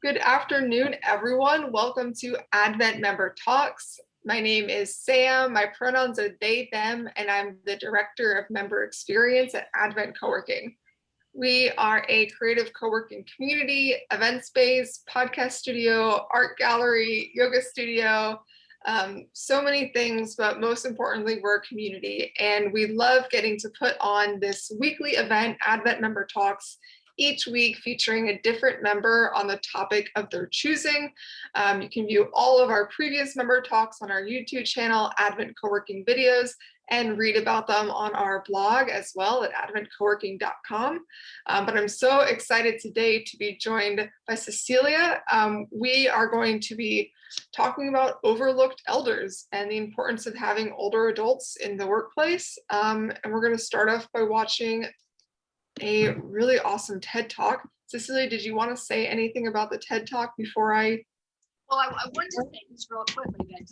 Good afternoon, everyone. Welcome to Advent Member Talks. My name is Sam. My pronouns are they, them, and I'm the Director of Member Experience at Advent Coworking. We are a creative co-working community, event space, podcast studio, art gallery, yoga studio, so many things, but most importantly, we're a community. And we love getting to put on this weekly event, Advent Member Talks, each week featuring a different member on the topic of their choosing. You can view all of our previous member talks on our YouTube channel, Advent Coworking Videos, and read about them on our blog as well at adventcoworking.com. But I'm so excited today to be joined by Cecilia. We are going to be talking about overlooked elders and the importance of having older adults in the workplace. And we're going to start off by watching a really awesome TED Talk. Cecilia, did you want to say anything about the TED Talk before I? Well, I wanted to say this real quickly that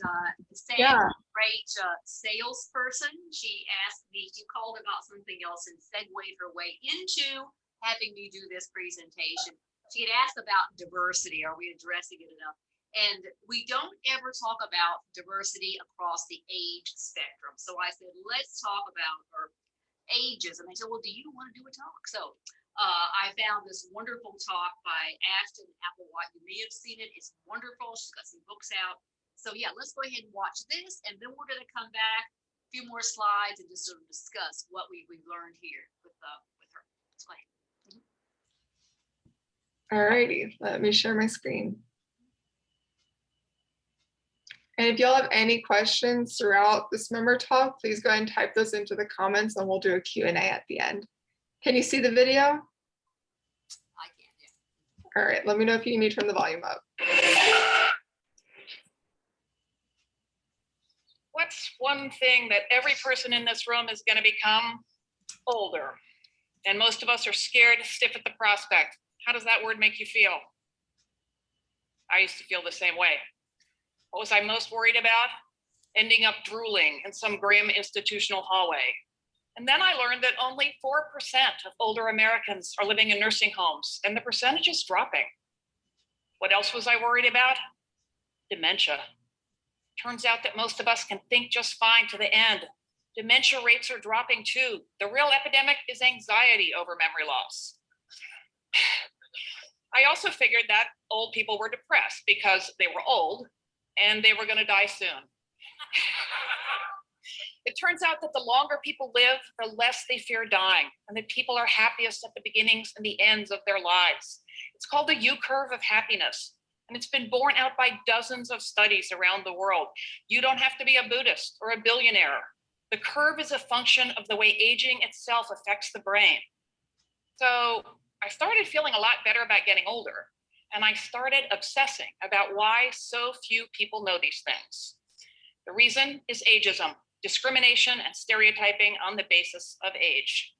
Sam, a great salesperson, she asked me, she called about something else and segued her way into having me do this presentation. She had asked about diversity. Are we addressing it enough? And we don't ever talk about diversity across the age spectrum. So I said, let's talk about ages. And I said, well, do you want to do a talk? So I found this wonderful talk by Ashton Applewhite. You may have seen it. It's wonderful. She's got some books out. So yeah, let's go ahead and watch this. And then we're going to come back, a few more slides, and just sort of discuss what we've learned here with her. Let's go ahead. All righty, let me share my screen. And if y'all have any questions throughout this member talk, please go ahead and type those into the comments and we'll do a Q&A at the end. Can you see the video? I can, yeah. All right, let me know if you need to turn the volume up. What's one thing that every person in this room is going to become? Older. And most of us are scared stiff at the prospect. How does that word make you feel? I used to feel the same way. What was I most worried about? Ending up drooling in some grim institutional hallway. And then I learned that only 4% of older Americans are living in nursing homes, and the percentage is dropping. What else was I worried about? Dementia. Turns out that most of us can think just fine to the end. Dementia rates are dropping too. The real epidemic is anxiety over memory loss. I also figured that old people were depressed because they were old and they were going to die soon. It turns out that the longer people live, the less they fear dying, and that people are happiest at the beginnings and the ends of their lives. It's called the U-curve of happiness, and it's been borne out by dozens of studies around the world. You don't have to be a Buddhist or a billionaire. The curve is a function of the way aging itself affects the brain. So I started feeling a lot better about getting older, and I started obsessing about why so few people know these things. The reason is ageism, discrimination and stereotyping on the basis of age.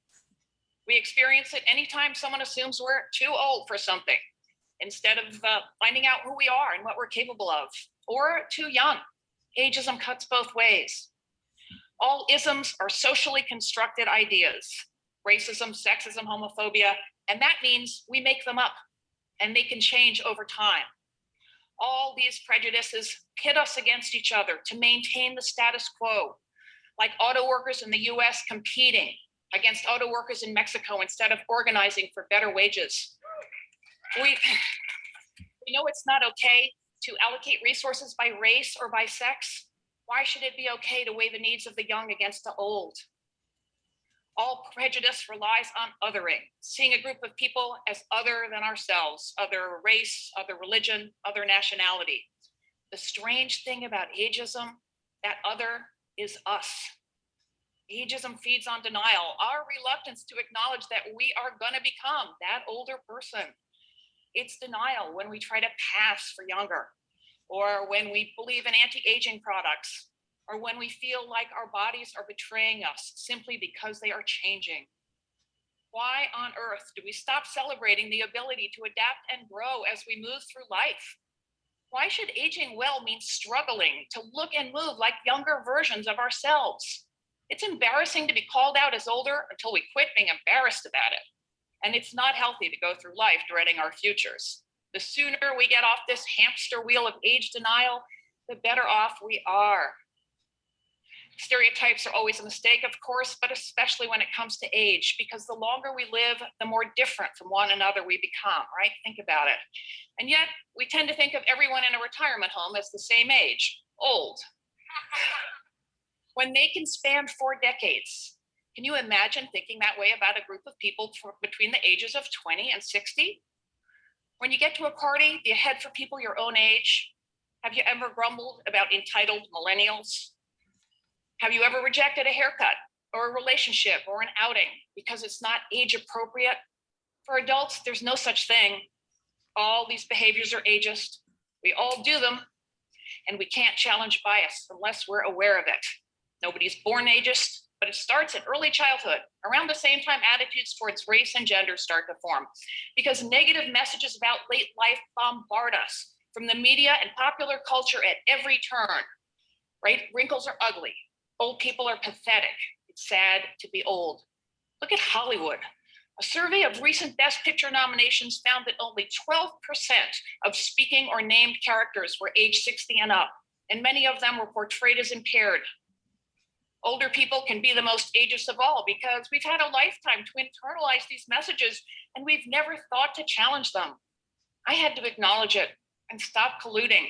We experience it anytime someone assumes we're too old for something, instead of finding out who we are and what we're capable of, or too young. Ageism cuts both ways. All isms are socially constructed ideas: racism, sexism, homophobia, and that means we make them up, and they can change over time. All these prejudices pit us against each other to maintain the status quo, like auto workers in the US competing against auto workers in Mexico instead of organizing for better wages. We know it's not okay to allocate resources by race or by sex. Why should it be okay to weigh the needs of the young against the old? All prejudice relies on othering, seeing a group of people as other than ourselves, other race, other religion, other nationality. The strange thing about ageism, that other is us. Ageism feeds on denial, our reluctance to acknowledge that we are going to become that older person. It's denial when we try to pass for younger, or when we believe in anti-aging products, or when we feel like our bodies are betraying us simply because they are changing. Why on earth do we stop celebrating the ability to adapt and grow as we move through life? Why should aging well mean struggling to look and move like younger versions of ourselves? It's embarrassing to be called out as older until we quit being embarrassed about it. And it's not healthy to go through life dreading our futures. The sooner we get off this hamster wheel of age denial, the better off we are. Stereotypes are always a mistake, of course, but especially when it comes to age, because the longer we live, the more different from one another we become, right? Think about it. And yet, we tend to think of everyone in a retirement home as the same age, old. When they can span 4 decades, can you imagine thinking that way about a group of people between the ages of 20 and 60? When you get to a party, do you head for people your own age? Have you ever grumbled about entitled millennials? Have you ever rejected a haircut or a relationship or an outing because it's not age appropriate? For adults, there's no such thing. All these behaviors are ageist. We all do them, and we can't challenge bias unless we're aware of it. Nobody's born ageist, but it starts in early childhood, around the same time attitudes towards race and gender start to form, because negative messages about late life bombard us from the media and popular culture at every turn, right? Wrinkles are ugly. Old people are pathetic. It's sad to be old. Look at Hollywood. A survey of recent Best Picture nominations found that only 12% of speaking or named characters were age 60 and up, and many of them were portrayed as impaired. Older people can be the most ageist of all because we've had a lifetime to internalize these messages, and we've never thought to challenge them. I had to acknowledge it and stop colluding.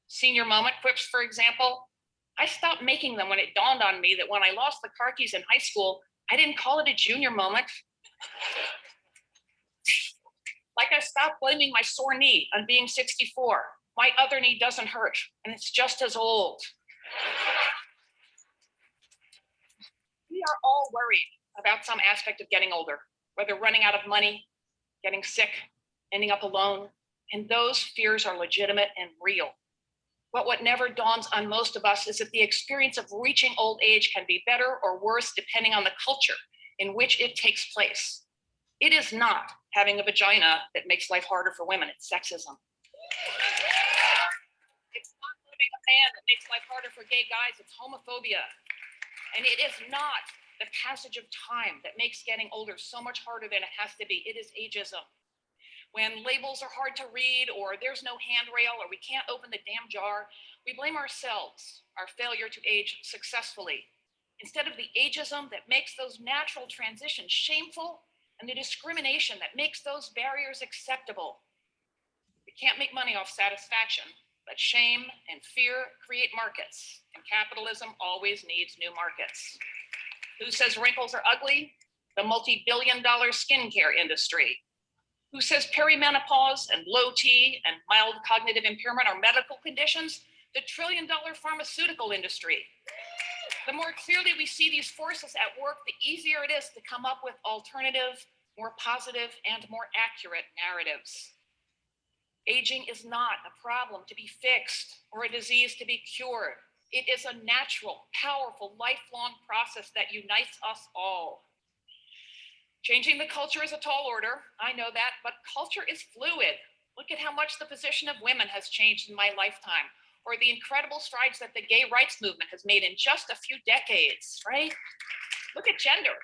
Senior moment quips, for example, I stopped making them when it dawned on me that when I lost the car keys in high school, I didn't call it a junior moment. Like I stopped blaming my sore knee on being 64. My other knee doesn't hurt, and it's just as old. We are all worried about some aspect of getting older, whether running out of money, getting sick, ending up alone, and those fears are legitimate and real. But what never dawns on most of us is that the experience of reaching old age can be better or worse depending on the culture in which it takes place. It is not having a vagina that makes life harder for women, it's sexism. It's not loving a man that makes life harder for gay guys, it's homophobia. And it is not the passage of time that makes getting older so much harder than it has to be, it is ageism. When labels are hard to read, or there's no handrail, or we can't open the damn jar, we blame ourselves, our failure to age successfully, instead of the ageism that makes those natural transitions shameful and the discrimination that makes those barriers acceptable. We can't make money off satisfaction, but shame and fear create markets, and capitalism always needs new markets. Who says wrinkles are ugly? The multi-billion-dollar skincare industry. Who says perimenopause and low T and mild cognitive impairment are medical conditions? The trillion-dollar pharmaceutical industry. The more clearly we see these forces at work, the easier it is to come up with alternative, more positive, and more accurate narratives. Aging is not a problem to be fixed or a disease to be cured. It is a natural, powerful, lifelong process that unites us all. Changing the culture is a tall order, I know that, but culture is fluid. Look at how much the position of women has changed in my lifetime, or the incredible strides that the gay rights movement has made in just a few decades, right? Look at gender.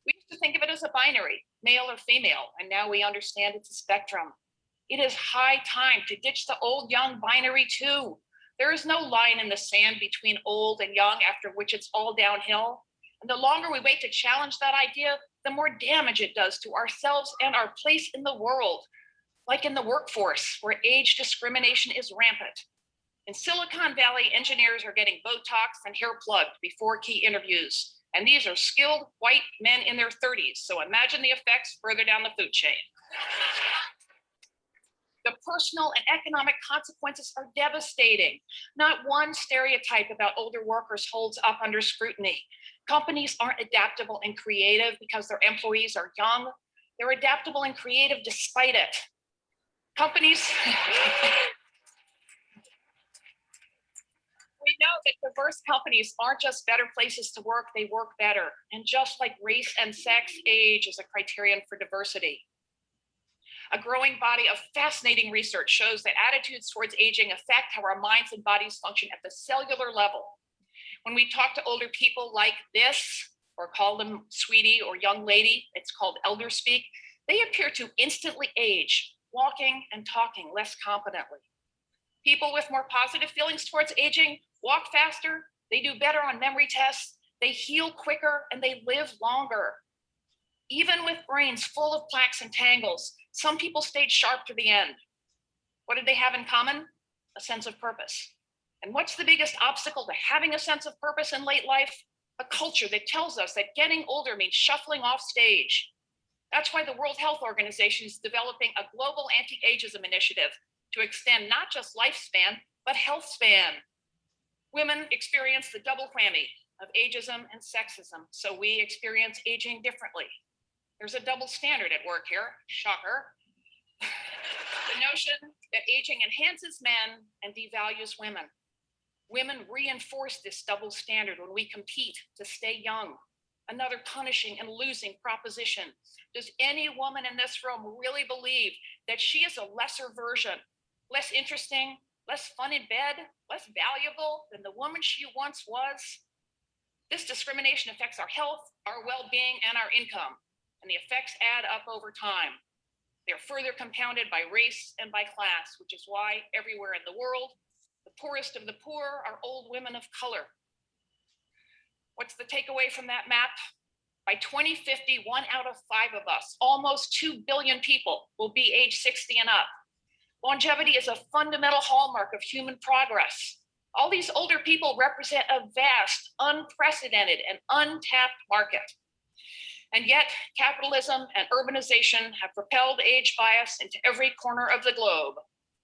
We used to think of it as a binary, male or female, and now we understand it's a spectrum. It is high time to ditch the old young binary too. There is no line in the sand between old and young after which it's all downhill. And the longer we wait to challenge that idea, the more damage it does to ourselves and our place in the world, like in the workforce, where age discrimination is rampant. In Silicon Valley, engineers are getting Botox and hair plugged before key interviews. And these are skilled white men in their 30s. So imagine the effects further down the food chain. The personal and economic consequences are devastating. Not one stereotype about older workers holds up under scrutiny. Companies aren't adaptable and creative because their employees are young. They're adaptable and creative despite it. Companies, we know that diverse companies aren't just better places to work, they work better. And just like race and sex, age is a criterion for diversity. A growing body of fascinating research shows that attitudes towards aging affect how our minds and bodies function at the cellular level. When we talk to older people like this, or call them sweetie or young lady, it's called elder speak, they appear to instantly age walking and talking less competently. People with more positive feelings towards aging walk faster, they do better on memory tests, they heal quicker, and they live longer. Even with brains full of plaques and tangles, some people stayed sharp to the end. What did they have in common? A sense of purpose. And what's the biggest obstacle to having a sense of purpose in late life? A culture that tells us that getting older means shuffling off stage. That's why the World Health Organization is developing a global anti-ageism initiative to extend not just lifespan, but health span. Women experience the double whammy of ageism and sexism, so we experience aging differently. There's a double standard at work here, shocker. The notion that aging enhances men and devalues women. Women reinforce this double standard when we compete to stay young. Another punishing and losing proposition. Does any woman in this room really believe that she is a lesser version, less interesting, less fun in bed, less valuable than the woman she once was? This discrimination affects our health, our well-being, and our income, and the effects add up over time. They're further compounded by race and by class, which is why everywhere in the world, the poorest of the poor are old women of color. What's the takeaway from that map? By 2050, 1 out of 5 of us, almost 2 billion people, will be age 60 and up. Longevity is a fundamental hallmark of human progress. All these older people represent a vast, unprecedented, and untapped market. And yet, capitalism and urbanization have propelled age bias into every corner of the globe,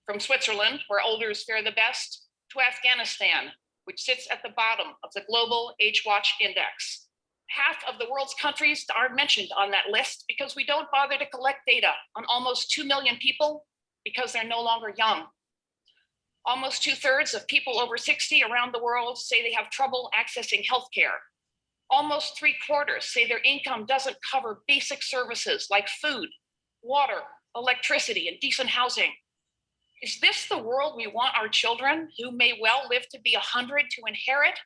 from Switzerland, where elders fare the best, to Afghanistan, which sits at the bottom of the global Age Watch Index. Half of the world's countries are mentioned on that list because we don't bother to collect data on almost 2 million people because they're no longer young. Almost 2/3 of people over 60 around the world say they have trouble accessing healthcare. Almost 3/4 say their income doesn't cover basic services like food, water, electricity, and decent housing. Is this the world we want our children, who may well live to be 100, to inherit?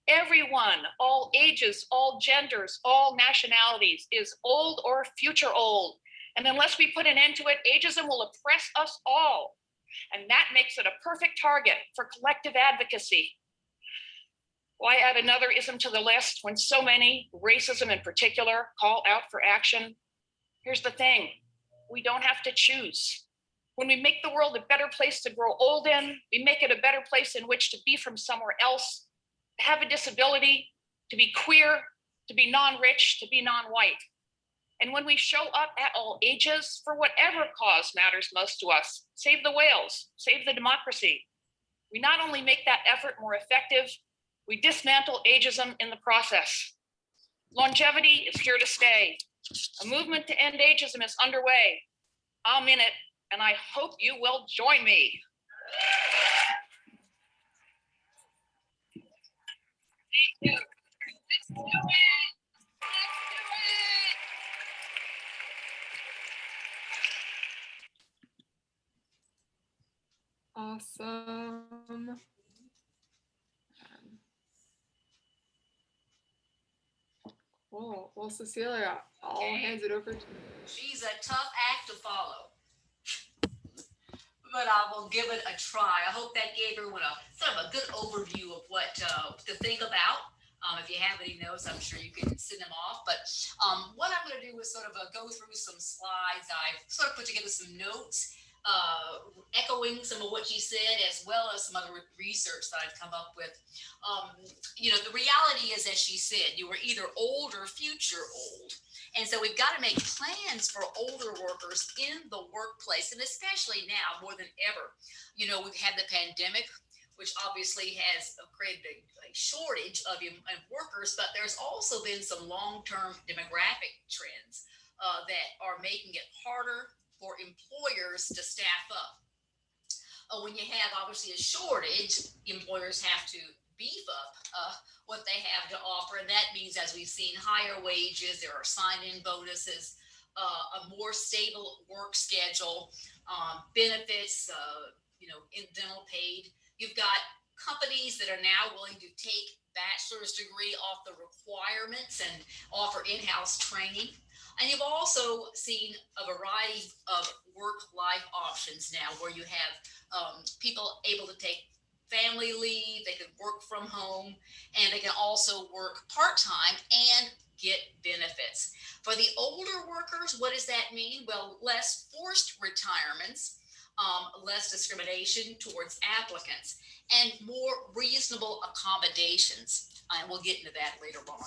Everyone, all ages, all genders, all nationalities, is old or future old. And unless we put an end to it, ageism will oppress us all. And that makes it a perfect target for collective advocacy. Why add another ism to the list when so many, racism in particular, call out for action? Here's the thing, we don't have to choose. When we make the world a better place to grow old in, we make it a better place in which to be from somewhere else, to have a disability, to be queer, to be non-rich, to be non-white. And when we show up at all ages for whatever cause matters most to us, save the whales, save the democracy, we not only make that effort more effective, we dismantle ageism in the process. Longevity is here to stay. A movement to end ageism is underway. I'm in it, and I hope you will join me. Thank you. Let's do it. Let's do it. Awesome. Cool. Well, Cecilia, I'll hand it over to you. She's a tough act to follow, but I will give it a try. I hope that gave everyone a sort of a good overview of what to think about. If you have any notes, I'm sure you can send them off. But what I'm going to do is sort of go through some slides. I've sort of put together some notes, echoing some of what you said, as well as some other research that I've come up with. The reality is, as she said, you were either old or future old. And so we've got to make plans for older workers in the workplace, and especially now more than ever. We've had the pandemic, which obviously has created a shortage of workers, but there's also been some long-term demographic trends that are making it harder for employers to staff up. When you have obviously a shortage, employers have to beef up what they have to offer, and that means, as we've seen, higher wages. There are sign-in bonuses, a more stable work schedule, benefits, incidental paid. You've got companies that are now willing to take bachelor's degree off the requirements and offer in-house training. And you've also seen a variety of work-life options now where you have people able to take family leave, they can work from home, and they can also work part-time and get benefits. For the older workers, what does that mean? Well, less forced retirements, less discrimination towards applicants, and more reasonable accommodations. And we'll get into that later on.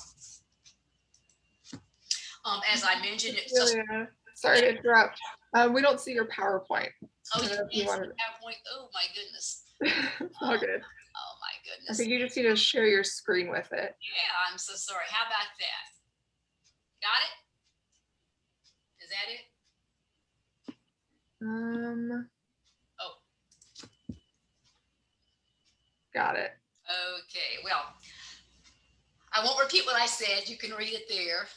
As I mentioned, it's just, Cecilia, sorry to interrupt. We don't see your PowerPoint. oh, I you don't know can't if you see wanted. PowerPoint. Oh my goodness. It's all good. Oh my I goodness. think you just need to share your screen with it. Yeah, I'm so sorry. How about that? Got it? Is that it? Oh, Got it. okay. Well, I won't repeat what I said. You can read it there.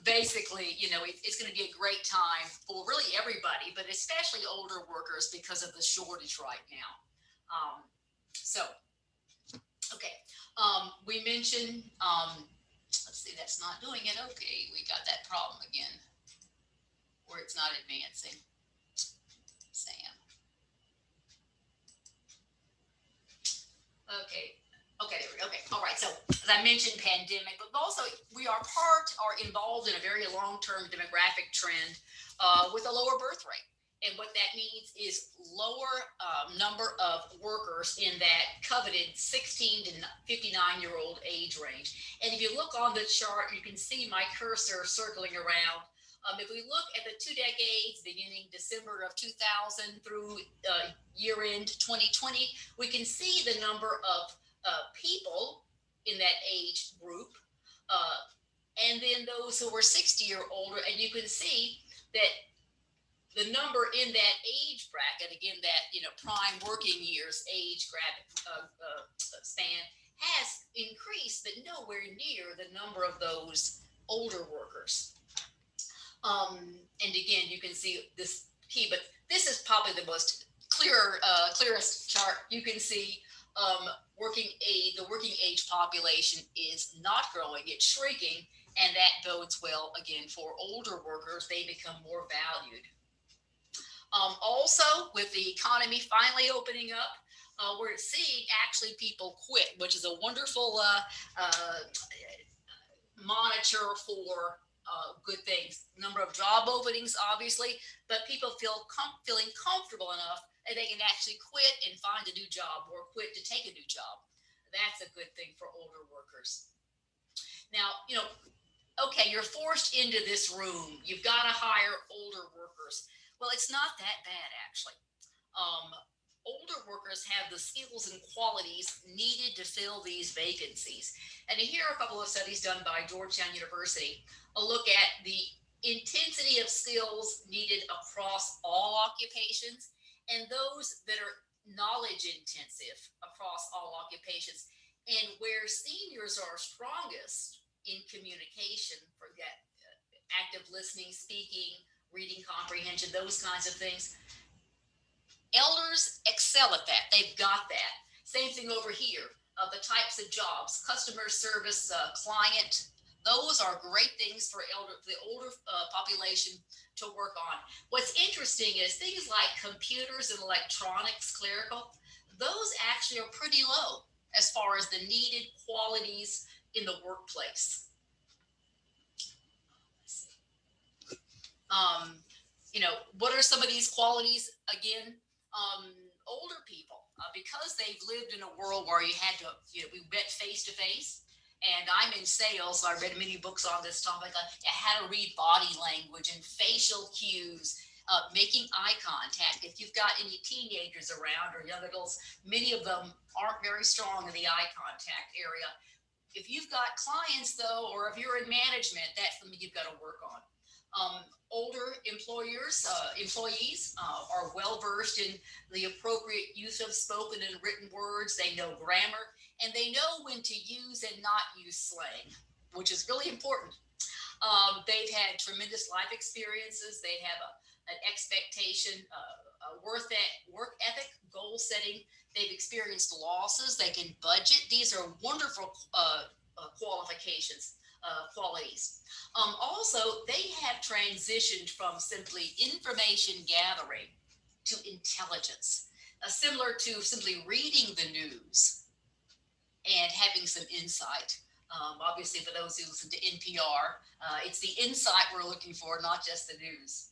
Basically, you know, it's going to be a great time for really everybody, but especially older workers because of the shortage right now. So, okay. We mentioned, let's see, that's not doing it. Okay, we got that problem again where it's not advancing. Sam. Okay. Okay, there we go. Okay, all right. So as I mentioned, pandemic, but also we are involved in a very long-term demographic trend with a lower birth rate. And what that means is lower number of workers in that coveted 16 to 59-year-old age range. And if you look on the chart, you can see my cursor circling around. If we look at the 2 decades beginning December of 2000 through year end 2020, we can see the number of people in that age group, and then those who were 60 or older, and you can see that the number in that age bracket, again, that, you know, prime working years age span has increased, but nowhere near the number of those older workers. And again, you can see this key, but this is probably the most clearest chart. You can see the working age population is not growing, it's shrinking, and that bodes well again for older workers. They become more valued. Also, with the economy finally opening up, we're seeing actually people quit, which is a wonderful monitor for good things. Number of job openings, obviously, but people feeling comfortable enough that they can actually quit and find a new job or quit to take a new job. That's a good thing for older workers. Now, you know, okay, you're forced into this room. You've got to hire older workers. Well, it's not that bad, actually. Older workers have the skills and qualities needed to fill these vacancies. And here are a couple of studies done by Georgetown University. A look at the intensity of skills needed across all occupations and those that are knowledge intensive across all occupations. And where seniors are strongest in communication, for that active listening, speaking, reading comprehension, those kinds of things, elders excel at that. They've got that. Same thing over here. The types of jobs, customer service, client, those are great things for the older population to work on. What's interesting is things like computers and electronics, clerical, those actually are pretty low as far as the needed qualities in the workplace. You know, what are some of these qualities? Again, older people, because they've lived in a world where you had to, you know, we met face to face. And I'm in sales, so I read many books on this topic. How to read body language and facial cues, making eye contact. If you've got any teenagers around or young adults, many of them aren't very strong in the eye contact area. If you've got clients though, or if you're in management, that's something you've got to work on. Older employees are well versed in the appropriate use of spoken and written words. They know grammar and they know when to use and not use slang, which is really important. They've had tremendous life experiences. They have an expectation, work ethic, goal setting. They've experienced losses. They can budget. These are wonderful qualifications. qualities. Also, they have transitioned from simply information gathering to intelligence, similar to simply reading the news and having some insight. Obviously, for those who listen to NPR, it's the insight we're looking for, not just the news.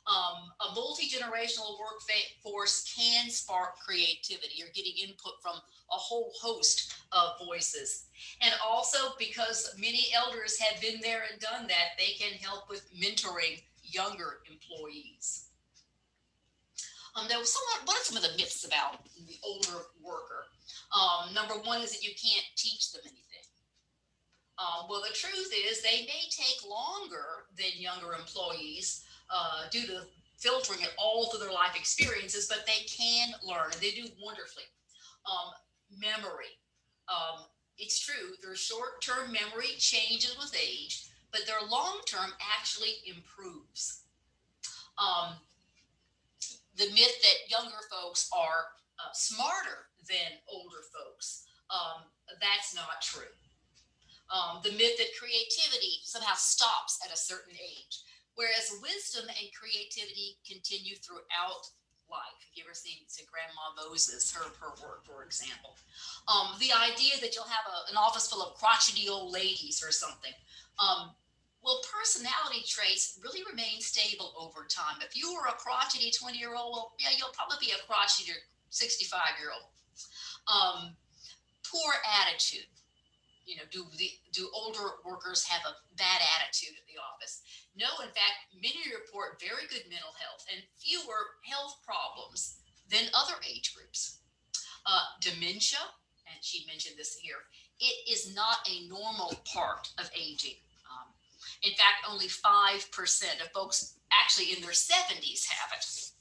A multi-generational workforce can spark creativity. You're getting input from a whole host of voices. And also, because many elders have been there and done that, they can help with mentoring younger employees. There was what are some of the myths about the older worker? Number one is that you can't teach them anything. Well, the truth is they may take longer than younger employees due to filtering it all through their life experiences, but they can learn and they do wonderfully. Memory. It's true, their short-term memory changes with age, but their long-term actually improves. The myth that younger folks are smarter than older folks, that's not true. The myth that creativity somehow stops at a certain age, whereas wisdom and creativity continue throughout life. Have you ever seen Grandma Moses, her work, for example? The idea that you'll have an office full of crotchety old ladies or something. Well, personality traits really remain stable over time. If you were a crotchety 20-year-old, well, yeah, you'll probably be a crotchety 65-year-old. Poor attitude. Do older workers have a bad attitude at the office? No, in fact, many report very good mental health and fewer health problems than other age groups. Dementia, and she mentioned this here, it is not a normal part of aging. In fact, only 5% of folks actually in their 70s have it.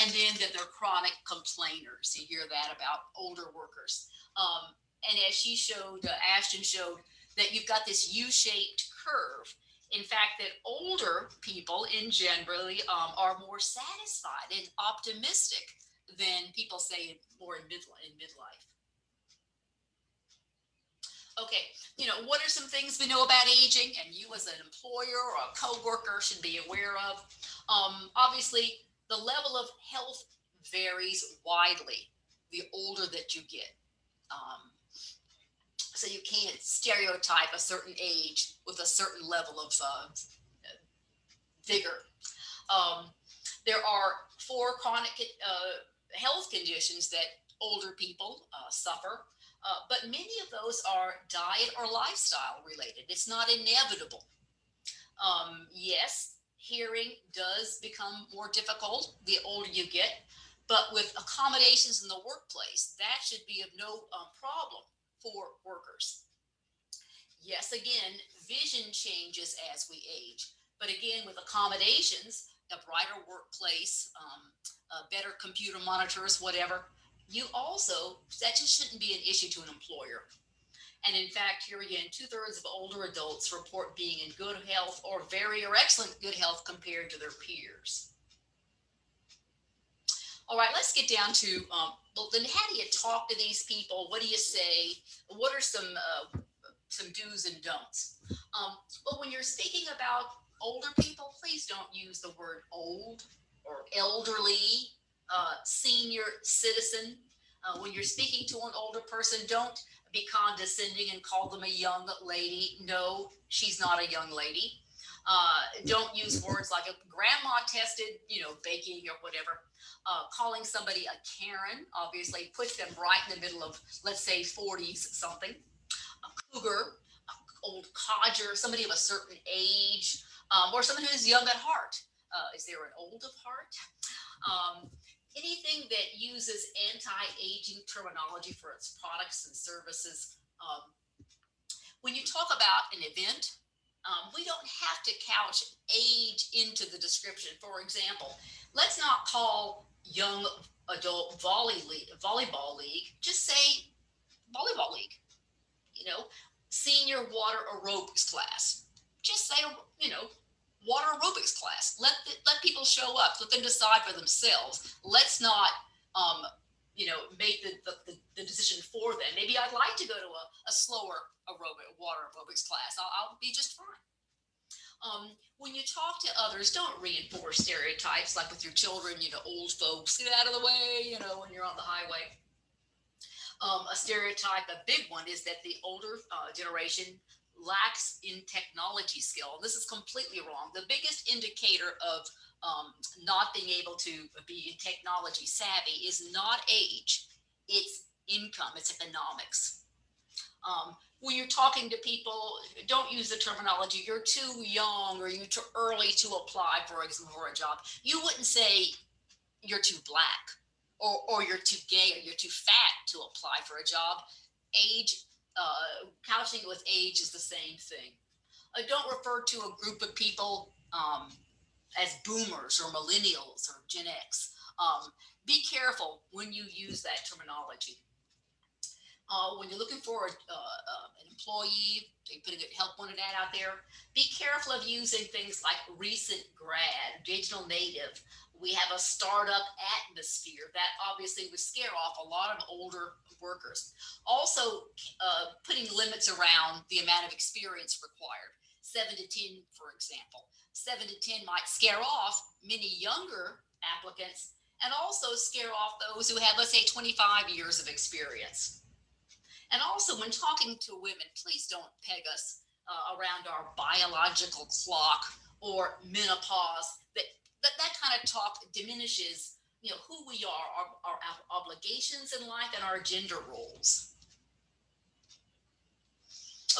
And then that they're chronic complainers. You hear that about older workers. And as she showed, Ashton showed, that you've got this U-shaped curve. In fact, that older people in generally are more satisfied and optimistic than people say more in midlife. Okay, what are some things we know about aging and you as an employer or a coworker should be aware of? Obviously, the level of health varies widely the older that you get. So you can't stereotype a certain age with a certain level of vigor. There are 4 chronic health conditions that older people suffer, but many of those are diet or lifestyle related. It's not inevitable. Yes, hearing does become more difficult the older you get, but with accommodations in the workplace, that should be of no problem for workers. Yes, again, vision changes as we age, but again, with accommodations, a brighter workplace, better computer monitors, whatever, that just shouldn't be an issue to an employer. And in fact, here again, 2/3 of older adults report being in good health or very or excellent good health compared to their peers. All right, let's get down to, well, then how do you talk to these people? What do you say? What are some do's and don'ts? Well, when you're speaking about older people, please don't use the word old or elderly, senior citizen. When you're speaking to an older person, don't be condescending and call them a young lady. No, she's not a young lady. Don't use words like a grandma tested, baking or whatever. Calling somebody a Karen obviously puts them right in the middle of, let's say, 40s something. A cougar, old codger, somebody of a certain age, or someone who is young at heart. Is there an old of heart? Anything that uses anti-aging terminology for its products and services. When you talk about an event, we don't have to couch age into the description. For example, let's not call young adult volleyball league, just say volleyball league. Senior water aerobics class, just say, water aerobics class. Let people show up, let them decide for themselves. Let's not make the decision for them. Maybe I'd like to go to a slower water aerobics class. I'll be just fine. When you talk to others, don't reinforce stereotypes like with your children, old folks, get out of the way, when you're on the highway. A stereotype, a big one, is that the older generation lacks in technology skill. This is completely wrong. The biggest indicator of not being able to be technology savvy is not age, it's income, it's economics. When you're talking to people, don't use the terminology, you're too young or you're too early to apply, for example, for a job. You wouldn't say you're too black or you're too gay or you're too fat to apply for a job. Age, couching it with age is the same thing. Don't refer to a group of people as boomers or millennials or Gen X. Be careful when you use that terminology. When you're looking for an employee, help want an ad out there, be careful of using things like recent grad, digital native. We have a startup atmosphere that obviously would scare off a lot of older workers. Also, putting limits around the amount of experience required, 7 to 10, for example. 7 to 10 might scare off many younger applicants and also scare off those who have, let's say, 25 years of experience. And also, when talking to women, please don't peg us around our biological clock or menopause. That kind of talk diminishes, who we are, our obligations in life, and our gender roles.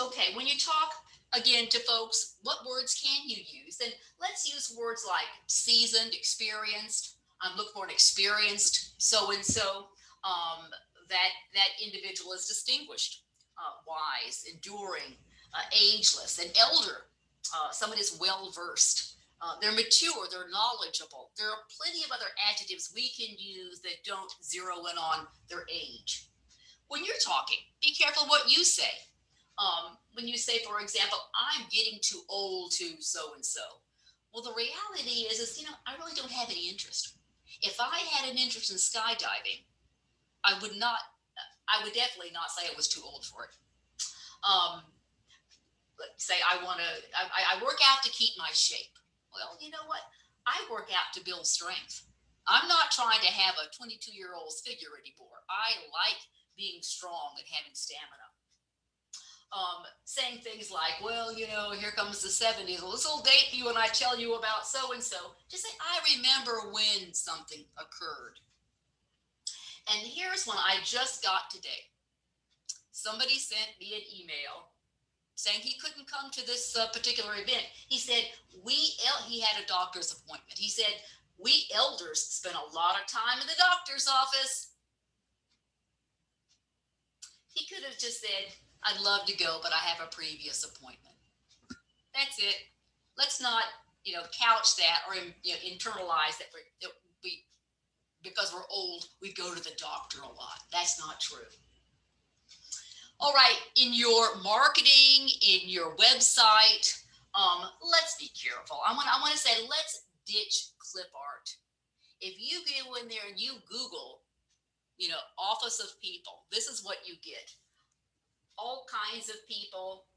Okay, when you talk again to folks, what words can you use? And let's use words like seasoned, experienced. I'm looking for an experienced so-and-so. That individual is distinguished, wise, enduring, ageless, an elder. Somebody is well-versed. They're mature, they're knowledgeable. There are plenty of other adjectives we can use that don't zero in on their age. When you're talking, be careful what you say. When you say, for example, I'm getting too old to so-and-so. Well, the reality is I really don't have any interest. If I had an interest in skydiving, I would definitely not say I was too old for it. Let's say I work out to keep my shape. Well, you know what? I work out to build strength. I'm not trying to have a 22-year-old's figure anymore. I like being strong and having stamina. Saying things like, well, here comes the 70s. Well, this will date you when I tell you about so-and-so. Just say, I remember when something occurred. And here's one I just got today. Somebody sent me an email saying he couldn't come to this particular event. He said, he had a doctor's appointment. He said, we elders spend a lot of time in the doctor's office. He could have just said, I'd love to go, but I have a previous appointment. That's it. Let's not, couch that or internalize that we because we're old, we go to the doctor a lot. That's not true. All right, in your marketing, in your website, let's be careful. I want to say, let's ditch clip art. If you go in there and you Google, office of people, this is what you get. All kinds of people.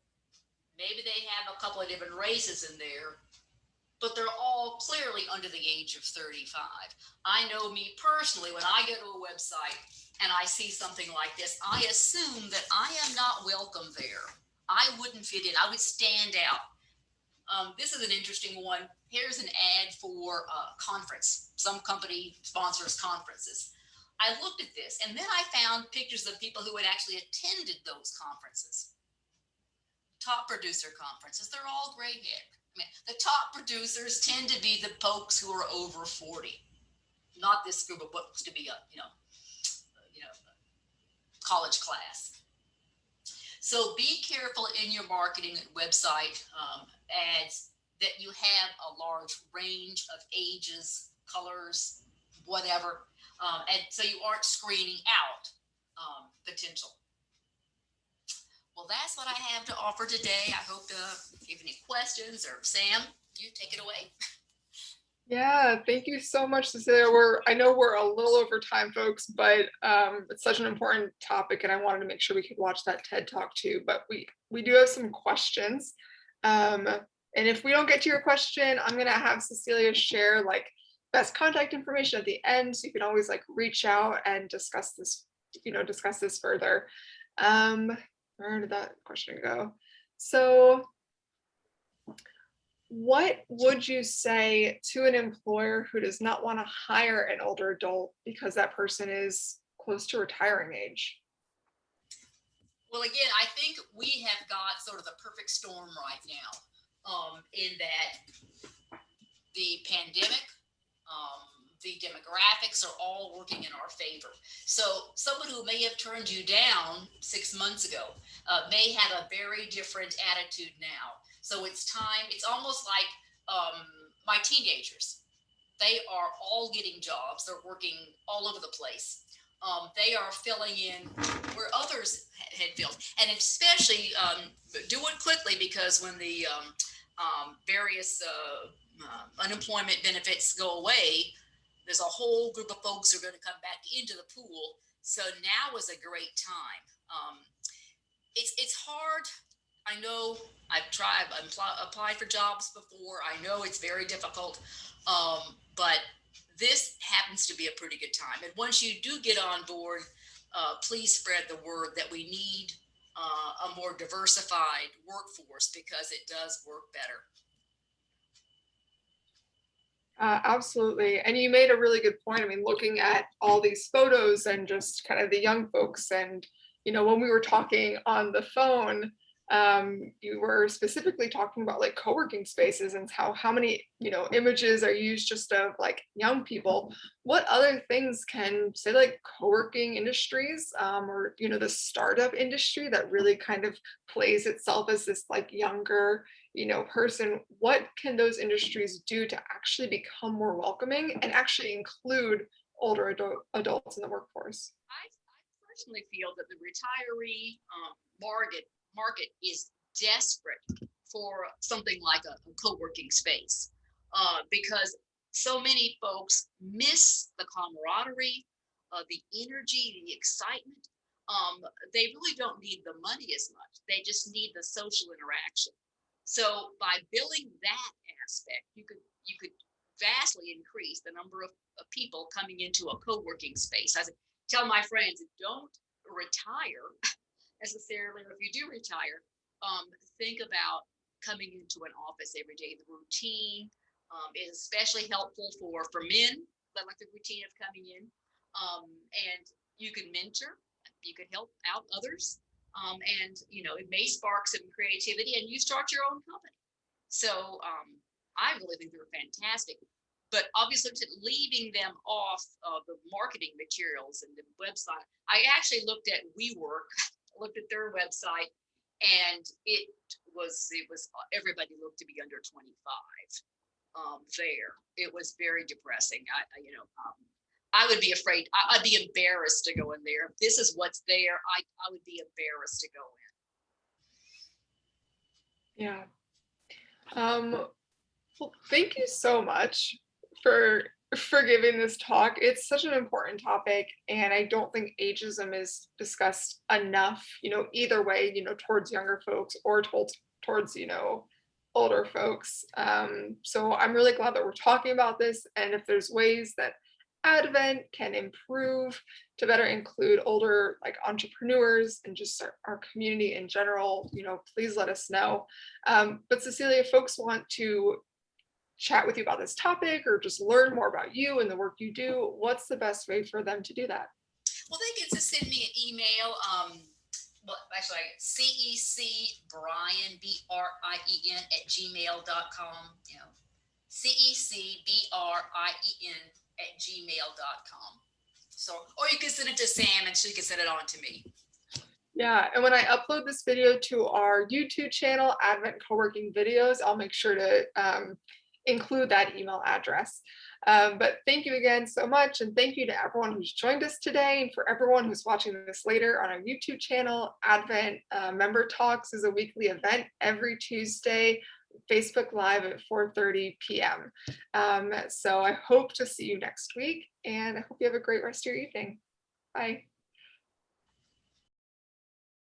Maybe they have a couple of different races in there, but they're all clearly under the age of 35. I know me personally, when I go to a website and I see something like this, I assume that I am not welcome there. I wouldn't fit in. I would stand out. This is an interesting one. Here's an ad for a conference. Some company sponsors conferences. I looked at this, and then I found pictures of people who had actually attended those conferences. Top producer conferences, they're all gray-haired. The top producers tend to be the folks who are over 40, not this group of folks to be a college class. So be careful in your marketing website ads that you have a large range of ages, colors, whatever, and so you aren't screening out potential. Well, that's what I have to offer today. I hope if you have any questions, or Sam, you take it away. Yeah, thank you so much, Cecilia. I know we're a little over time, folks, but it's such an important topic, and I wanted to make sure we could watch that TED Talk too. But we do have some questions, um, and if we don't get to your question, I'm gonna have Cecilia share like best contact information at the end, so you can always like reach out and discuss this, discuss this further. Where did that question go? So, what would you say to an employer who does not want to hire an older adult because that person is close to retiring age? Well, again, I think we have got sort of the perfect storm right now, in that the pandemic, the demographics are all working in our favor. So someone who may have turned you down 6 months ago may have a very different attitude now. So it's time. It's almost like my teenagers. They are all getting jobs. They're working all over the place. They are filling in where others had filled, and especially do it quickly, because when the various unemployment benefits go away, there's a whole group of folks who are going to come back into the pool. So now is a great time. It's hard. I know I've applied for jobs before. I know it's very difficult, but this happens to be a pretty good time. And once you do get on board, please spread the word that we need a more diversified workforce, because it does work better. Absolutely. And you made a really good point. I mean, looking at all these photos and just kind of the young folks, and, when we were talking on the phone, you were specifically talking about like co-working spaces and how many, images are used just of like young people. What other things can say like co-working industries, or, the startup industry that really kind of plays itself as this like younger person, what can those industries do to actually become more welcoming and actually include older adults in the workforce? I personally feel that the retiree market is desperate for something like a co-working space, because so many folks miss the camaraderie, the energy, the excitement. They really don't need the money as much. They just need the social interaction. So by billing that aspect, you could vastly increase the number of people coming into a co-working space. I tell my friends, don't retire necessarily, or if you do retire, think about coming into an office every day. The routine is especially helpful for men that like the routine of coming in, and you can mentor, you can help out others, and it may spark some creativity, and you start your own company. So I really think they're fantastic. But obviously, leaving them off of the marketing materials and the website, I actually looked at WeWork, looked at their website, and it was everybody looked to be under 25 there. It was very depressing. I would be afraid. I'd be embarrassed to go in there. If this is what's there, I would be embarrassed to go in. Yeah. Well, thank you so much for giving this talk. It's such an important topic, and I don't think ageism is discussed enough, either way, towards younger folks or towards older folks. So I'm really glad that we're talking about this, and if there's ways that Advent can improve to better include older like entrepreneurs and just our community in general, please let us know. But Cecilia, if folks want to chat with you about this topic or just learn more about you and the work you do, what's the best way for them to do that? Well, they can just send me an email. Well, actually, CEC Brian, BRIEN @gmail.com. CECBRIEN @gmail.com. So, or you can send it to Sam and she can send it on to me. Yeah, and when I upload this video to our YouTube channel, Advent Coworking Videos, I'll make sure to include that email address. But thank you again so much, and thank you to everyone who's joined us today, and for everyone who's watching this later on our YouTube channel. Advent Member Talks is a weekly event every Tuesday Facebook Live at 4:30 p.m. So I hope to see you next week, and I hope you have a great rest of your evening. Bye.